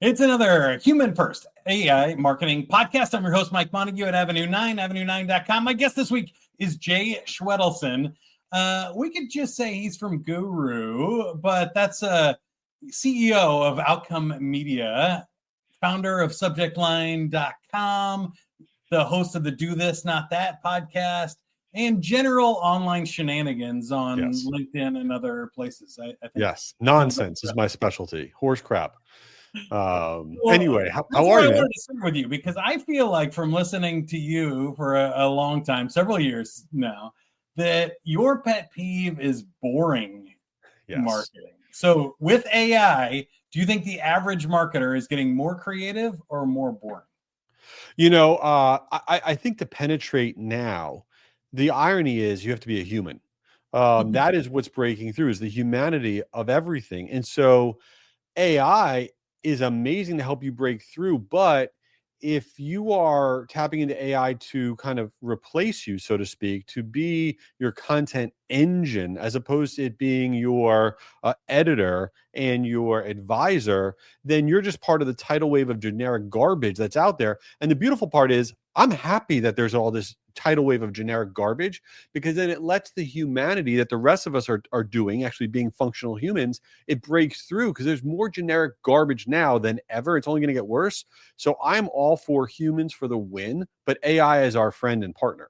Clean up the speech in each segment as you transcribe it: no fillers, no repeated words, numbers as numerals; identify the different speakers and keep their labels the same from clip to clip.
Speaker 1: It's another Human First AI marketing podcast. I'm your host, Mike Montague at Avenue 9, avenue9.com. My guest this week is Jay Schwedelson. We could just say he's from Guru, but that's CEO of Outcome Media, founder of subjectline.com, the host of the Do This, Not That podcast, and general online shenanigans on LinkedIn and other places. I think.
Speaker 2: Yes, nonsense is my specialty. Horse crap.
Speaker 1: Anyway,
Speaker 2: how
Speaker 1: are you? I wanted to start with you because I feel like from listening to you for a long time, several years now, that your pet peeve is boring marketing. So with AI, do you think the average marketer is getting more creative or more boring?
Speaker 2: I think to penetrate now, the irony is you have to be a human. That is what's breaking through, is the humanity of everything. And so AI is amazing to help you break through, but if you are tapping into AI to kind of replace you, so to speak, to be your content engine, as opposed to it being your editor and your advisor, then you're just part of the tidal wave of generic garbage that's out there. And the beautiful part is, I'm happy that there's all this tidal wave of generic garbage, because then it lets the humanity that the rest of us are doing, actually being functional humans, it breaks through, because there's more generic garbage now than ever. It's only going to get worse. So I'm all for humans for the win, but AI is our friend and partner.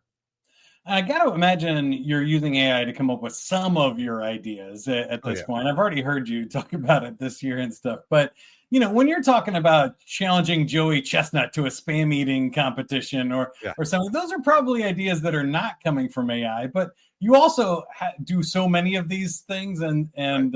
Speaker 1: I got to imagine you're using AI to come up with some of your ideas at this point. I've already heard you talk about it this year and stuff, but when you're talking about challenging Joey Chestnut to a spam eating competition or something, those are probably ideas that are not coming from AI, but you also do so many of these things and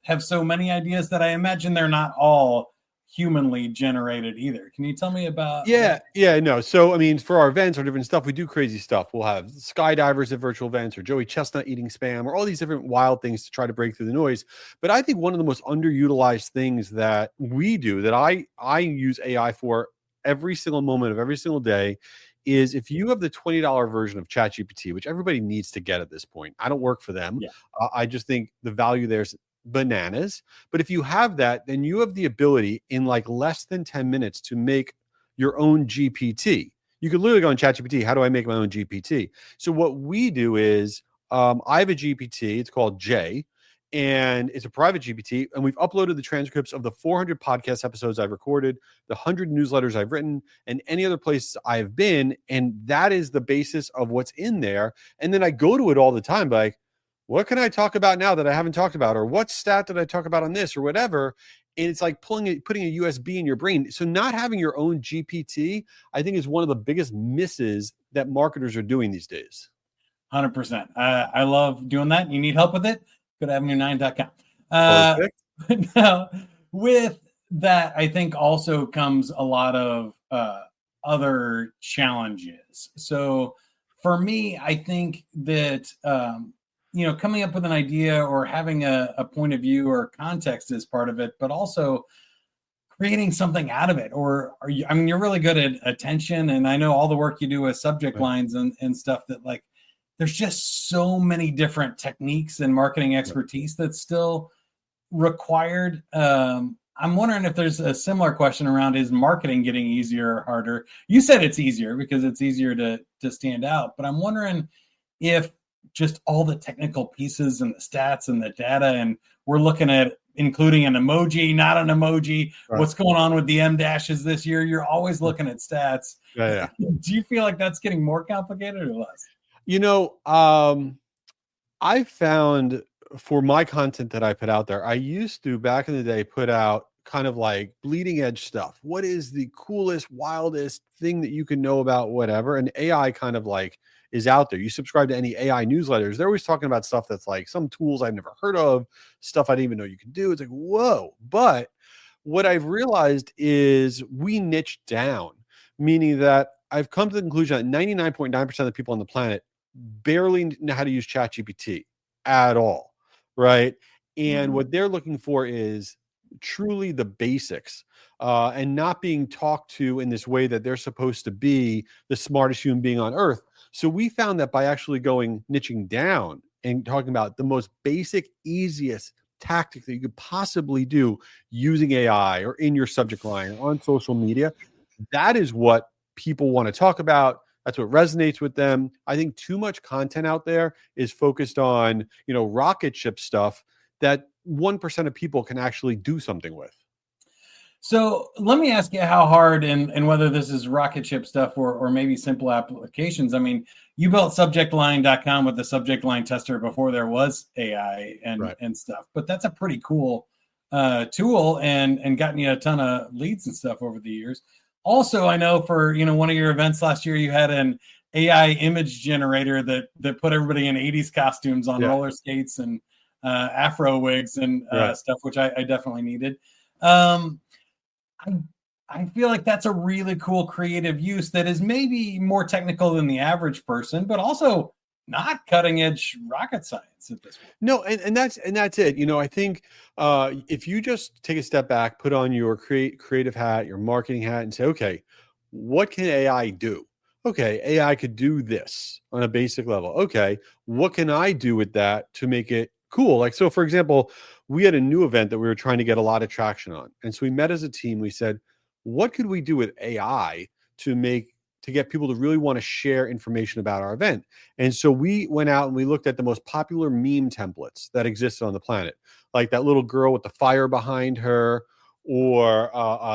Speaker 1: have so many ideas that I imagine they're not all humanly generated either. Can you tell me about
Speaker 2: no. So I mean, for our events or different stuff, we do crazy stuff. We'll have skydivers at virtual events, or Joey Chestnut eating spam, or all these different wild things to try to break through the noise. But I think one of the most underutilized things that we do, that I use AI for every single moment of every single day, is if you have the $20 version of ChatGPT, which everybody needs to get at this point. I don't work for them. I just think the value there's bananas. But if you have that, then you have the ability in like less than 10 minutes to make your own GPT. You could literally go on ChatGPT. How do I make my own GPT? So what we do is I have a GPT. It's called Jay, and it's a private GPT. And we've uploaded the transcripts of the 400 podcast episodes I've recorded, the 100 newsletters I've written, and any other places I've been. And that is the basis of what's in there. And then I go to it all the time, like, what can I talk about now that I haven't talked about? Or what stat did I talk about on this or whatever? And it's like putting a USB in your brain. So not having your own GPT, I think, is one of the biggest misses that marketers are doing these days.
Speaker 1: 100%. I love doing that. You need help with it? Go to avenue9.com. Now, with that, I think also comes a lot of other challenges. So for me, I think that coming up with an idea or having a point of view or context is part of it, but also creating something out of it. Or you're really good at attention, and I know all the work you do with subject lines and stuff, that like there's just so many different techniques and marketing expertise that's still required. I'm wondering if there's a similar question around, is marketing getting easier or harder? You said it's easier because it's easier to stand out, but I'm wondering if just all the technical pieces and the stats and the data, and we're looking at including an emoji, not an emoji, what's going on with the M dashes this year. You're always looking at stats. Do you feel like that's getting more complicated or less?
Speaker 2: I found for my content that I put out there, I used to back in the day put out kind of like bleeding edge stuff. What is the coolest, wildest thing that you can know about whatever? And AI kind of like is out there. You subscribe to any AI newsletters, they're always talking about stuff that's like some tools I've never heard of, stuff I didn't even know you could do. It's like, whoa. But what I've realized is we niche down, meaning that I've come to the conclusion that 99.9% of the people on the planet barely know how to use ChatGPT at all, right? And what they're looking for is truly the basics, and not being talked to in this way that they're supposed to be the smartest human being on earth. So we found that by actually niching down and talking about the most basic, easiest tactic that you could possibly do using AI or in your subject line or on social media. That is what people want to talk about. That's what resonates with them. I think too much content out there is focused on, rocket ship stuff that 1% of people can actually do something with.
Speaker 1: So let me ask you how hard and whether this is rocket ship stuff or maybe simple applications. I mean, you built subjectline.com with the subject line tester before there was AI and stuff, but that's a pretty cool tool and gotten you a ton of leads and stuff over the years. Also, I know for one of your events last year, you had an AI image generator that put everybody in 80s costumes on roller skates and afro wigs and stuff, which I definitely needed. I feel like that's a really cool creative use that is maybe more technical than the average person, but also not cutting edge rocket science at this point.
Speaker 2: No, and that's it. I think if you just take a step back, put on your creative hat, your marketing hat, and say, okay, what can AI do? Okay, AI could do this on a basic level. Okay, what can I do with that to make it cool? Like, so for example, we had a new event that we were trying to get a lot of traction on. And so we met as a team. We said, what could we do with AI to get people to really want to share information about our event? And so we went out and we looked at the most popular meme templates that existed on the planet, like that little girl with the fire behind her, or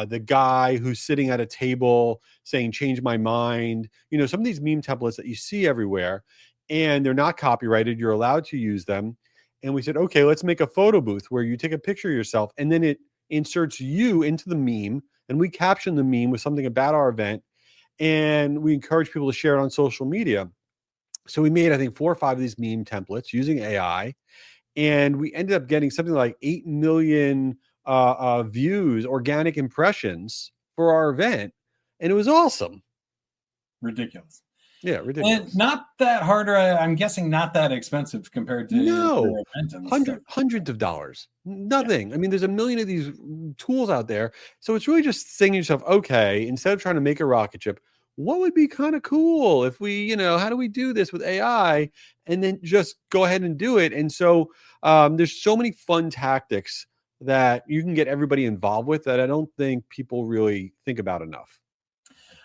Speaker 2: the guy who's sitting at a table saying, change my mind. Some of these meme templates that you see everywhere, and they're not copyrighted. You're allowed to use them. And we said, okay, let's make a photo booth where you take a picture of yourself and then it inserts you into the meme, and we caption the meme with something about our event, and we encourage people to share it on social media. So we made, I think, 4 or 5 of these meme templates using AI, and we ended up getting something like 8 million views, organic impressions for our event, and it was awesome.
Speaker 1: Ridiculous.
Speaker 2: Yeah, ridiculous.
Speaker 1: And not that hard, or I'm guessing not that expensive compared to
Speaker 2: no hundreds of dollars. Nothing. Yeah. I mean, there's a million of these tools out there. So it's really just saying to yourself, okay, instead of trying to make a rocket ship, what would be kind of cool if we, how do we do this with AI? And then just go ahead and do it. And so there's so many fun tactics that you can get everybody involved with that I don't think people really think about enough.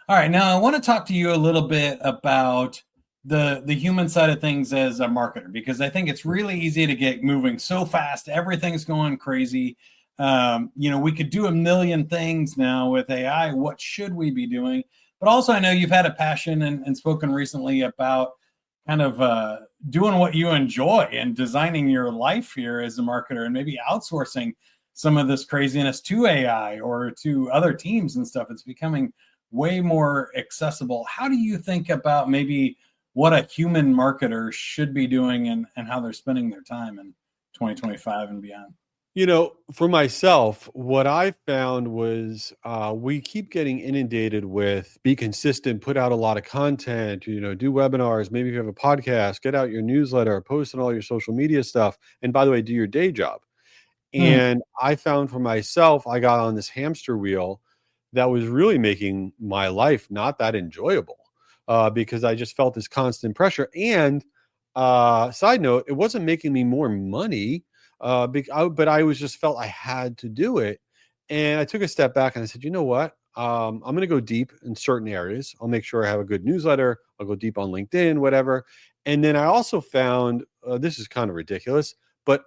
Speaker 1: All right, now I want to talk to you a little bit about the human side of things as a marketer, because I think it's really easy to get moving so fast. Everything's going crazy. We could do a million things now with AI. What should we be doing? But also, I know you've had a passion and spoken recently about kind of doing what you enjoy and designing your life here as a marketer, and maybe outsourcing some of this craziness to AI or to other teams and stuff. It's becoming way more accessible. How do you think about maybe what a human marketer should be doing and how they're spending their time in 2025 and beyond?
Speaker 2: For myself, what I found was we keep getting inundated with be consistent, put out a lot of content, do webinars. Maybe if you have a podcast, get out your newsletter, post on all your social media stuff. And by the way, do your day job. And I found for myself, I got on this hamster wheel that was really making my life not that enjoyable because I just felt this constant pressure. And side note, it wasn't making me more money, but I was just felt I had to do it. And I took a step back and I said, you know what? I'm going to go deep in certain areas. I'll make sure I have a good newsletter. I'll go deep on LinkedIn, whatever. And then I also found, this is kind of ridiculous, but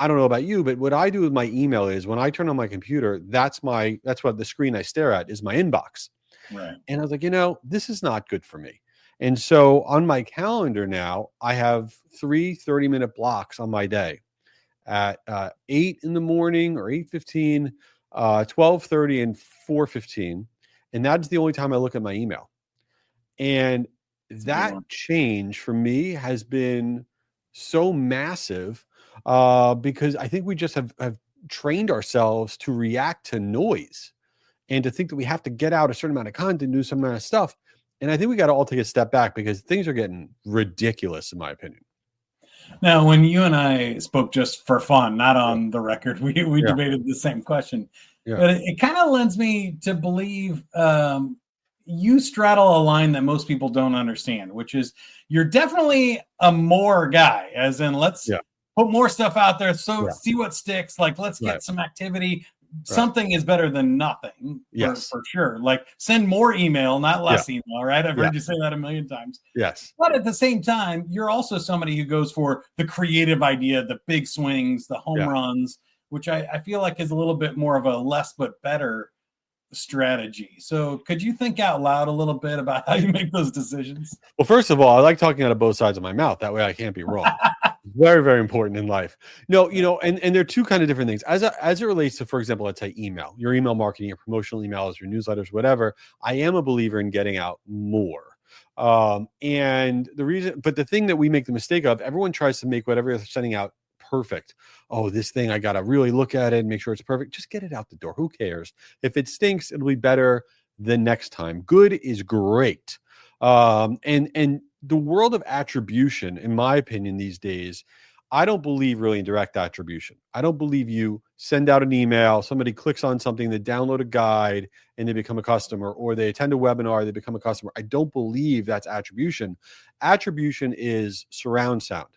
Speaker 2: I don't know about you, but what I do with my email is when I turn on my computer, that's what the screen I stare at is my inbox.
Speaker 1: Right.
Speaker 2: And I was like, this is not good for me. And so on my calendar now, I have 3 30-minute blocks on my day at 8 in the morning or 8:15, 12:30 and 4:15. And that's the only time I look at my email. And that change for me has been so massive because I think we just have trained ourselves to react to noise and to think that we have to get out a certain amount of content, do some amount of stuff. And I think we got to all take a step back because things are getting ridiculous, in my opinion.
Speaker 1: Now, when you and I spoke just for fun, not on the record, we debated the same question. Yeah. But it kind of lends me to believe you straddle a line that most people don't understand, which is you're definitely a more guy, as in let's put more stuff out there. So
Speaker 2: Yeah.
Speaker 1: see what sticks. Like, let's get
Speaker 2: Right.
Speaker 1: some activity.
Speaker 2: Right.
Speaker 1: Something is better than nothing.
Speaker 2: Yes.
Speaker 1: For sure. Like, send more email, not less email. Right. I've heard you say that a million times.
Speaker 2: Yes.
Speaker 1: But at the same time, you're also somebody who goes for the creative idea, the big swings, the home runs, which I feel like is a little bit more of a less but better strategy. So could you think out loud a little bit about how you make those decisions?
Speaker 2: Well, first of all, I like talking out of both sides of my mouth. That way I can't be wrong. Very, very important in life. No, and there are two kind of different things. As it relates to, for example, let's say email, your email marketing, your promotional emails, your newsletters, whatever. I am a believer in getting out more. And the thing that we make the mistake of, everyone tries to make whatever they're sending out perfect. Oh, this thing, I got to really look at it and make sure it's perfect. Just get it out the door. Who cares? If it stinks, it'll be better the next time. Good is great. And the world of attribution, in my opinion, these days, I don't believe really in direct attribution. I don't believe you send out an email, somebody clicks on something, they download a guide and they become a customer, or they attend a webinar, they become a customer. I don't believe that's attribution. Attribution is surround sound.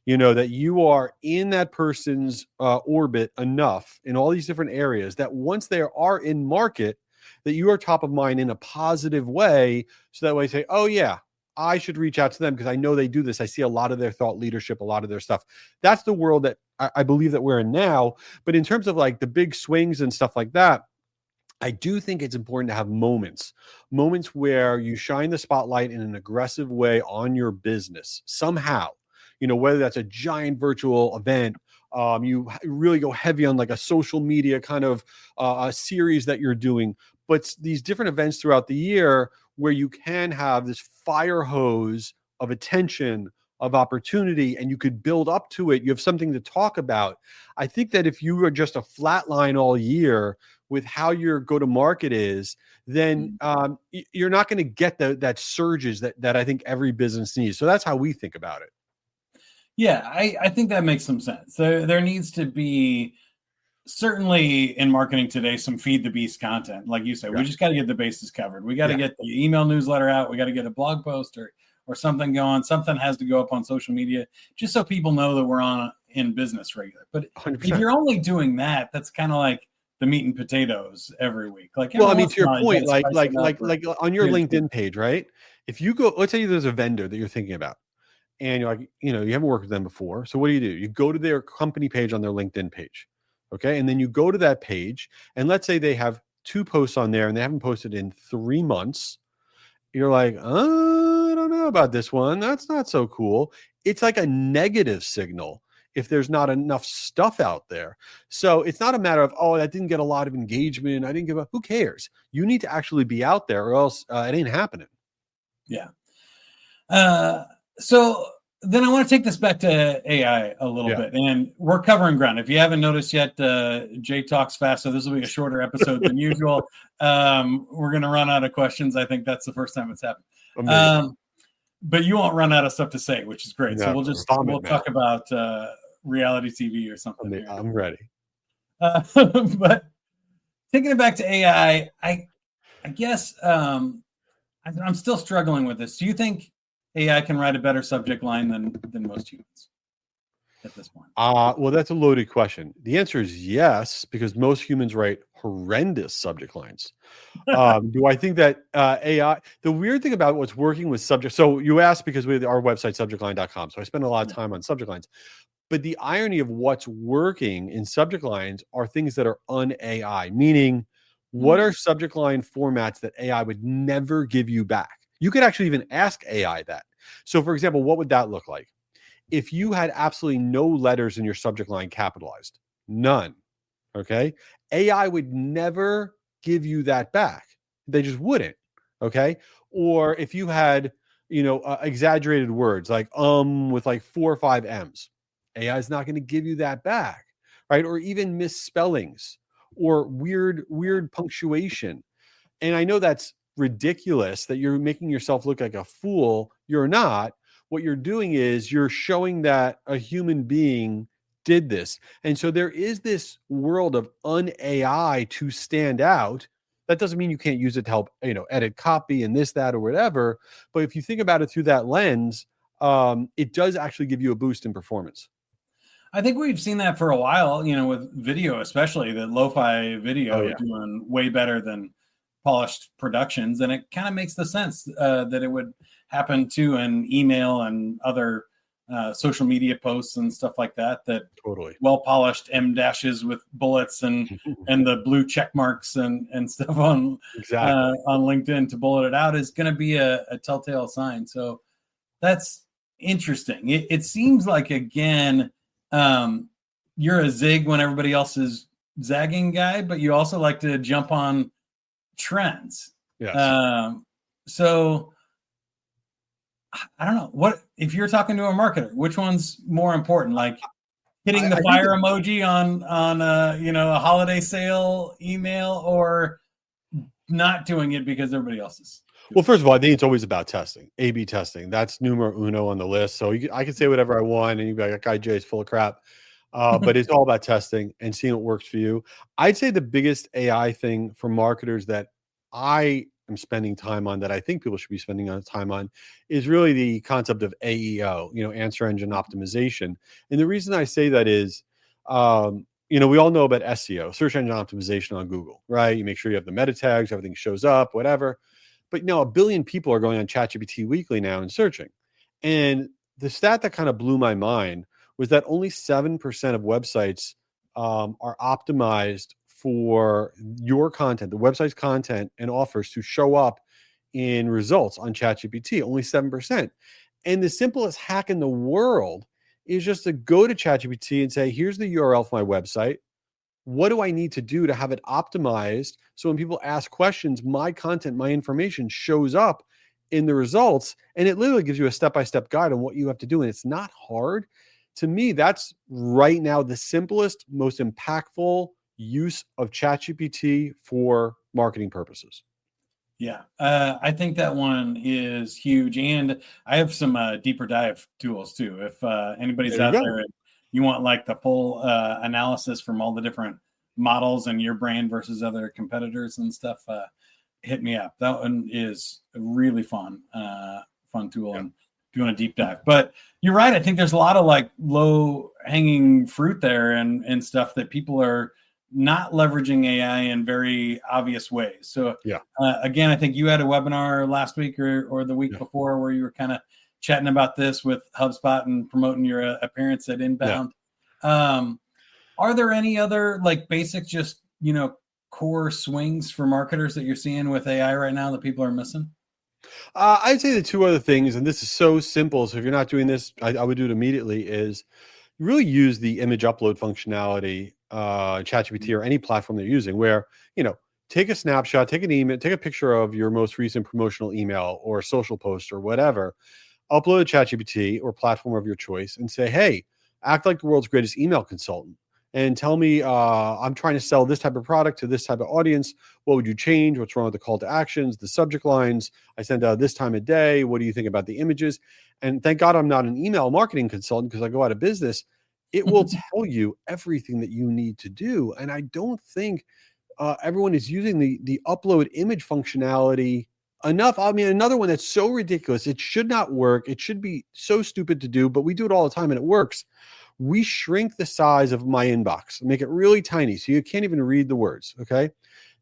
Speaker 2: That you are in that person's orbit enough in all these different areas that once they are in market, that you are top of mind in a positive way. So that way, say, oh yeah, I should reach out to them because I know they do this. I see a lot of their thought leadership, a lot of their stuff. That's the world that I believe that we're in now. But in terms of like the big swings and stuff like that, I do think it's important to have moments where you shine the spotlight in an aggressive way on your business somehow. Whether that's a giant virtual event, you really go heavy on like a social media kind of a series that you're doing, but these different events throughout the year where you can have this fire hose of attention, of opportunity, and you could build up to it. You have something to talk about. I think that if you are just a flat line all year with how your go-to-market is, then you're not going to get that surges that I think every business needs. So that's how we think about it.
Speaker 1: Yeah, I think that makes some sense. There needs to be, certainly in marketing today, some feed the beast content. Like you said, we just got to get the bases covered. We got to get the email newsletter out. We got to get a blog post or something going. Something has to go up on social media just so people know that we're in business regular. But
Speaker 2: 100%.
Speaker 1: If you're only doing that, that's kind of like the meat and potatoes every week. Like,
Speaker 2: well, I mean, to your point, like on your LinkedIn page, right? If you go, let's say there's a vendor that you're thinking about, and you're like, you haven't worked with them before. So what do? You go to their company page on their LinkedIn page. Okay. And then you go to that page, and let's say they have 2 posts on there and they haven't posted in 3 months. You're like, oh, I don't know about this one. That's not so cool. It's like a negative signal if there's not enough stuff out there. So it's not a matter of, oh, that didn't get a lot of engagement. Who cares? You need to actually be out there or else it ain't happening.
Speaker 1: Yeah. So then I want to take this back to AI a little bit, and we're covering ground. If you haven't noticed yet, Jay talks fast, so this will be a shorter episode than usual. We're going to run out of questions. I think that's the first time it's happened. But you won't run out of stuff to say, which is great. So we'll talk about reality TV or something.
Speaker 2: I'm ready.
Speaker 1: But taking it back to AI, I guess I'm still struggling with this. Do you think AI can write a better subject line than most humans at this point?
Speaker 2: Well, that's a loaded question. The answer is yes, because most humans write horrendous subject lines. Do I think that AI, the weird thing about what's working with subject, so you asked because we have our website, subjectline.com. So I spend a lot of time on subject lines. But the irony of what's working in subject lines are things that are un-AI, meaning what are subject line formats that AI would never give you back? You could actually even ask AI that. So, for example, what would that look like? If you had absolutely no letters in your subject line capitalized, none, okay? AI would never give you that back. They just wouldn't, okay? Or if you had, exaggerated words like with like 4 or 5 M's, AI is not going to give you that back, right? Or even misspellings or weird punctuation. And I know that's ridiculous that you're making yourself look like a fool. You're not. What you're doing is you're showing that a human being did this. And so there is this world of un-AI to stand out. That doesn't mean you can't use it to help, edit copy and this, that, or whatever. But if you think about it through that lens, it does actually give you a boost in performance.
Speaker 1: I think we've seen that for a while, with video, especially that lo-fi video doing way better than polished productions. And it kind of makes the sense that it would happen too in email and other social media posts and stuff like that
Speaker 2: Totally
Speaker 1: well-polished M dashes with bullets and the blue check marks and stuff on LinkedIn to bullet it out is going to be a telltale sign. So that's interesting. It seems like, again, you're a zig when everybody else is zagging guy, but you also like to jump on trends.
Speaker 2: Yes.
Speaker 1: So I don't know, what if you're talking to a marketer, which one's more important, like hitting the fire emoji on a holiday sale email, or not doing it because everybody else is?
Speaker 2: Well, first of all, I think it's always about testing, A/B testing. That's numero uno on the list. So I can say whatever I want, and you'd be like, that guy Jay is full of crap. But it's all about testing and seeing what works for you. I'd say the biggest AI thing for marketers that I am spending time on, that I think people should be spending time on, is really the concept of AEO, answer engine optimization. And the reason I say that is, we all know about SEO, search engine optimization on Google, right? You make sure you have the meta tags, everything shows up, whatever. But a billion people are going on ChatGPT weekly now and searching. And the stat that kind of blew my mind was that only 7% of websites are optimized for your content, the website's content and offers to show up in results on ChatGPT, only 7%. And the simplest hack in the world is just to go to ChatGPT and say, here's the URL for my website. What do I need to do to have it optimized so when people ask questions, my content, my information shows up in the results? And it literally gives you a step-by-step guide on what you have to do. And it's not hard. To me, that's right now the simplest, most impactful use of ChatGPT for marketing purposes.
Speaker 1: Yeah, I think that one is huge. And I have some deeper dive tools too. If anybody's out there and you want like the full analysis from all the different models and your brand versus other competitors and stuff, hit me up. That one is a really fun tool and doing a deep dive. But you're right. I think there's a lot of like low hanging fruit there and stuff that people are not leveraging AI in very obvious ways. So again, I think you had a webinar last week or the week before where you were kind of chatting about this with HubSpot and promoting your appearance at Inbound. Are there any other like basic, just, core swings for marketers that you're seeing with AI right now that people are missing?
Speaker 2: I'd say the two other things, and this is so simple, so if you're not doing this, I would do it immediately, is really use the image upload functionality, ChatGPT or any platform they're using, where, take a snapshot, take an email, take a picture of your most recent promotional email or social post or whatever, upload a ChatGPT or platform of your choice and say, hey, act like the world's greatest email consultant and tell me, I'm trying to sell this type of product to this type of audience. What would you change? What's wrong with the call to actions, the subject lines? I send out this time of day. What do you think about the images? And thank God I'm not an email marketing consultant because I go out of business. It will tell you everything that you need to do. And I don't think everyone is using the upload image functionality enough. I mean, another one that's so ridiculous. It should not work. It should be so stupid to do, but we do it all the time and it works. We shrink the size of my inbox, make it really tiny so you can't even read the words, okay?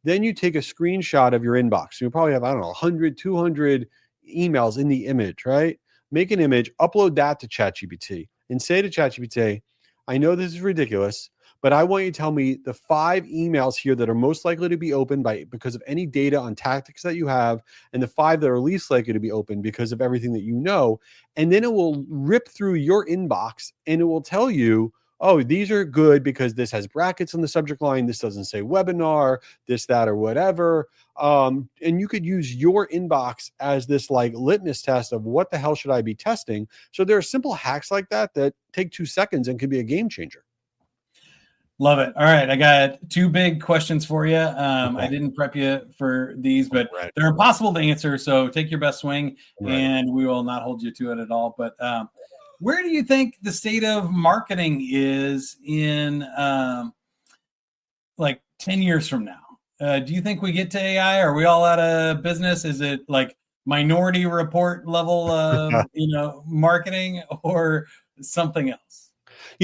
Speaker 2: Then you take a screenshot of your inbox. You probably have, 100, 200 emails in the image, right? Make an image, upload that to ChatGPT and say to ChatGPT, I know this is ridiculous, but I want you to tell me the 5 emails here that are most likely to be opened because of any data on tactics that you have, and the 5 that are least likely to be opened because of everything that you know. And then it will rip through your inbox and it will tell you, oh, these are good because this has brackets on the subject line. This doesn't say webinar, this, that, or whatever. And you could use your inbox as this like litmus test of what the hell should I be testing? So there are simple hacks like that take 2 seconds and can be a game changer.
Speaker 1: Love it. All right. I got 2 big questions for you. I didn't prep you for these, but they're impossible to answer. So take your best swing and we will not hold you to it at all. But where do you think the state of marketing is in like 10 years from now? Do you think we get to AI? Are we all out of business? Is it like Minority Report level, marketing or something else?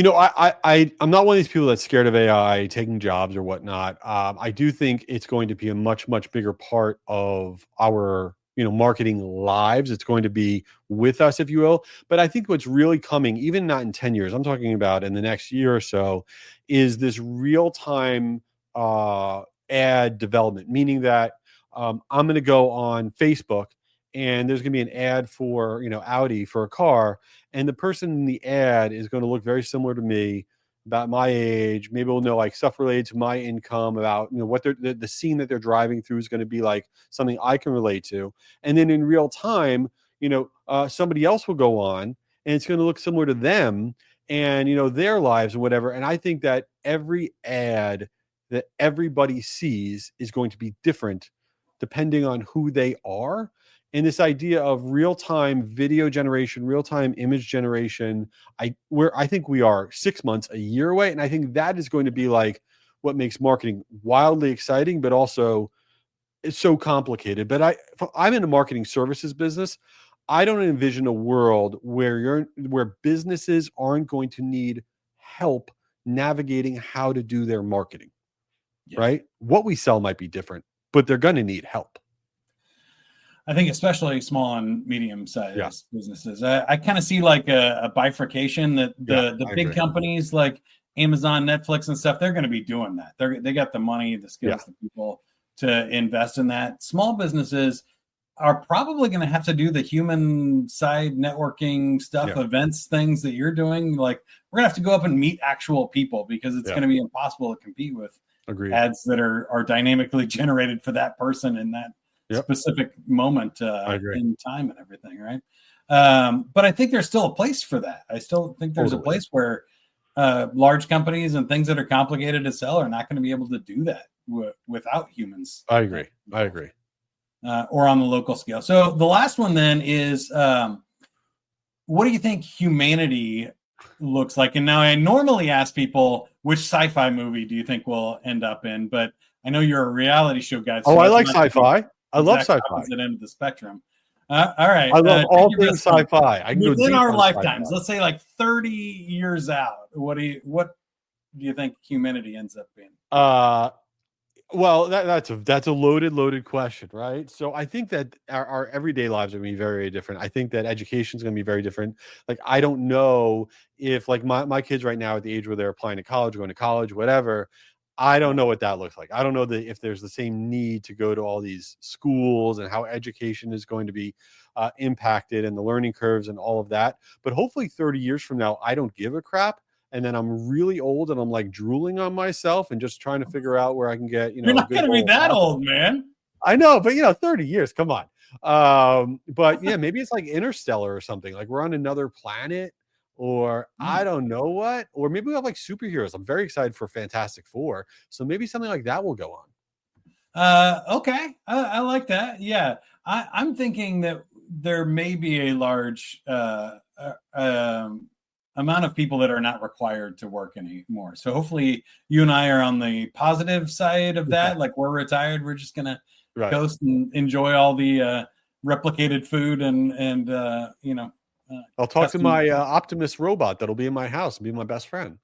Speaker 2: I'm not one of these people that's scared of AI taking jobs or whatnot. I do think it's going to be a much, much bigger part of our, marketing lives. It's going to be with us, if you will. But I think what's really coming, even not in 10 years, I'm talking about in the next year or so, is this real time ad development, meaning that I'm going to go on Facebook and there's going to be an ad for, Audi for a car, and the person in the ad is going to look very similar to me, about my age. Maybe we'll know like stuff related to my income, about what the scene that they're driving through is going to be like something I can relate to. And then in real time, somebody else will go on and it's going to look similar to them and their lives or whatever. And I think that every ad that everybody sees is going to be different depending on who they are. And this idea of real-time video generation, real-time image generation, I think we are 6 months, a year away. And I think that is going to be like what makes marketing wildly exciting, but also it's so complicated. But I'm in the marketing services business. I don't envision a world where businesses aren't going to need help navigating how to do their marketing. Yeah. Right? What we sell might be different, but they're going to need help.
Speaker 1: I think especially small and medium-sized businesses. I kind of see like a bifurcation that the big companies like Amazon, Netflix, and stuff, they're going to be doing that. They got the money, the skills, the people to invest in that. Small businesses are probably going to have to do the human side networking stuff, events, things that you're doing. Like we're going to have to go up and meet actual people because it's going to be impossible to compete with ads that are dynamically generated for that person in that specific moment in time and everything, right? But I think there's still a place for that. I still think there's a place where large companies and things that are complicated to sell are not going to be able to do that without humans.
Speaker 2: I agree.
Speaker 1: Or on the local scale. So the last one then is, what do you think humanity looks like? And now I normally ask people, which sci-fi movie do you think we'll end up in? But I know you're a reality show guy.
Speaker 2: So I like sci-fi. I love sci-fi.
Speaker 1: Opposite end of the spectrum. All right.
Speaker 2: I love all things sci-fi. I can
Speaker 1: within our lifetimes, let's say like 30 years out. What do you think humanity ends up being?
Speaker 2: Well, that's a loaded question, right? So I think that our everyday lives are going to be very, very different. I think that education is going to be very different. Like I don't know if like my kids right now at the age where they're applying to college, going to college, whatever. I don't know what that looks like. I don't know if there's the same need to go to all these schools and how education is going to be impacted and the learning curves and all of that. But hopefully 30 years from now, I don't give a crap. And then I'm really old and I'm like drooling on myself and just trying to figure out where I can get,
Speaker 1: You're not going to be that old, man.
Speaker 2: I know, but 30 years, come on. But yeah, maybe it's like Interstellar or something. Like we're on another planet. Or I don't know what, or maybe we have like superheroes. I'm very excited for Fantastic Four. So maybe something like that will go
Speaker 1: on. Okay. I like that. Yeah. I'm thinking that there may be a large amount of people that are not required to work anymore. So hopefully you and I are on the positive side of that. Like we're retired. We're just going to coast and enjoy all the replicated food and
Speaker 2: I'll talk to my Optimus robot that'll be in my house and be my best friend.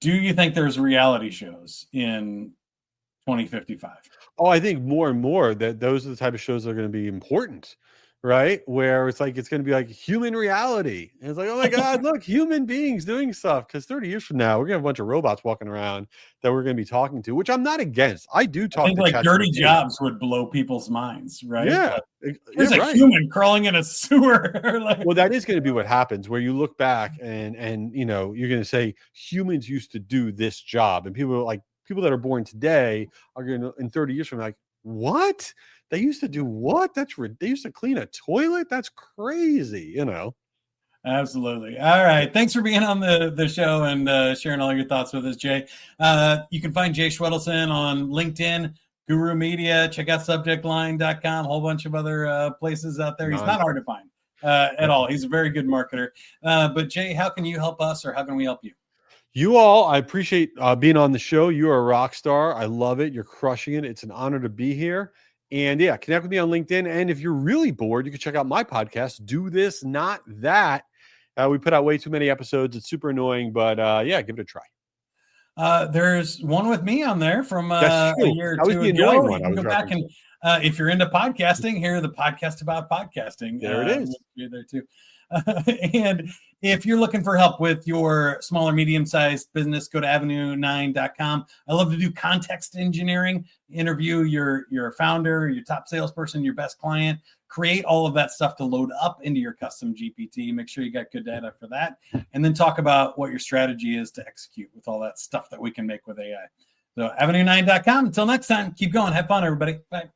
Speaker 1: Do you think there's reality shows in 2055?
Speaker 2: Oh, I think more and more that those are the type of shows that are going to be important, right? Where it's going to be like human reality. And it's like, oh my God, look, human beings doing stuff. Because 30 years from now, we're going to have a bunch of robots walking around that we're going to be talking to, which I'm not against. I do talk to
Speaker 1: like dirty jobs would blow people's minds, right?
Speaker 2: Yeah.
Speaker 1: There's a human crawling in a sewer.
Speaker 2: Well, that is going to be what happens where you look back and you're going to say humans used to do this job. And people that are born today are going to, in 30 years from now, like, what? They used to do what? They used to clean a toilet? That's crazy,
Speaker 1: Absolutely. All right. Thanks for being on the show and sharing all your thoughts with us, Jay. You can find Jay Schwedelson on LinkedIn, Guru Media. Check out subjectline.com, a whole bunch of other places out there. He's not hard to find at all. He's a very good marketer. But Jay, how can you help us or how can we help you?
Speaker 2: You all, I appreciate being on the show. You are a rock star. I love it. You're crushing it. It's an honor to be here. And yeah, connect with me on LinkedIn. And if you're really bored, you can check out my podcast, Do This, Not That. We put out way too many episodes. It's super annoying, but yeah, give it a try.
Speaker 1: There's one with me on there from
Speaker 2: That's
Speaker 1: a
Speaker 2: true.
Speaker 1: year or
Speaker 2: That was
Speaker 1: two
Speaker 2: the
Speaker 1: ago.
Speaker 2: annoying
Speaker 1: You
Speaker 2: one I
Speaker 1: can
Speaker 2: was
Speaker 1: go back and if you're into podcasting, hear the podcast about podcasting.
Speaker 2: There it is.
Speaker 1: You're there too. And if you're looking for help with your small or medium-sized business, go to avenue9.com. I love to do context engineering, interview your founder, your top salesperson, your best client, create all of that stuff to load up into your custom GPT. Make sure you got good data for that. And then talk about what your strategy is to execute with all that stuff that we can make with AI. So avenue9.com. Until next time, keep going. Have fun, everybody. Bye.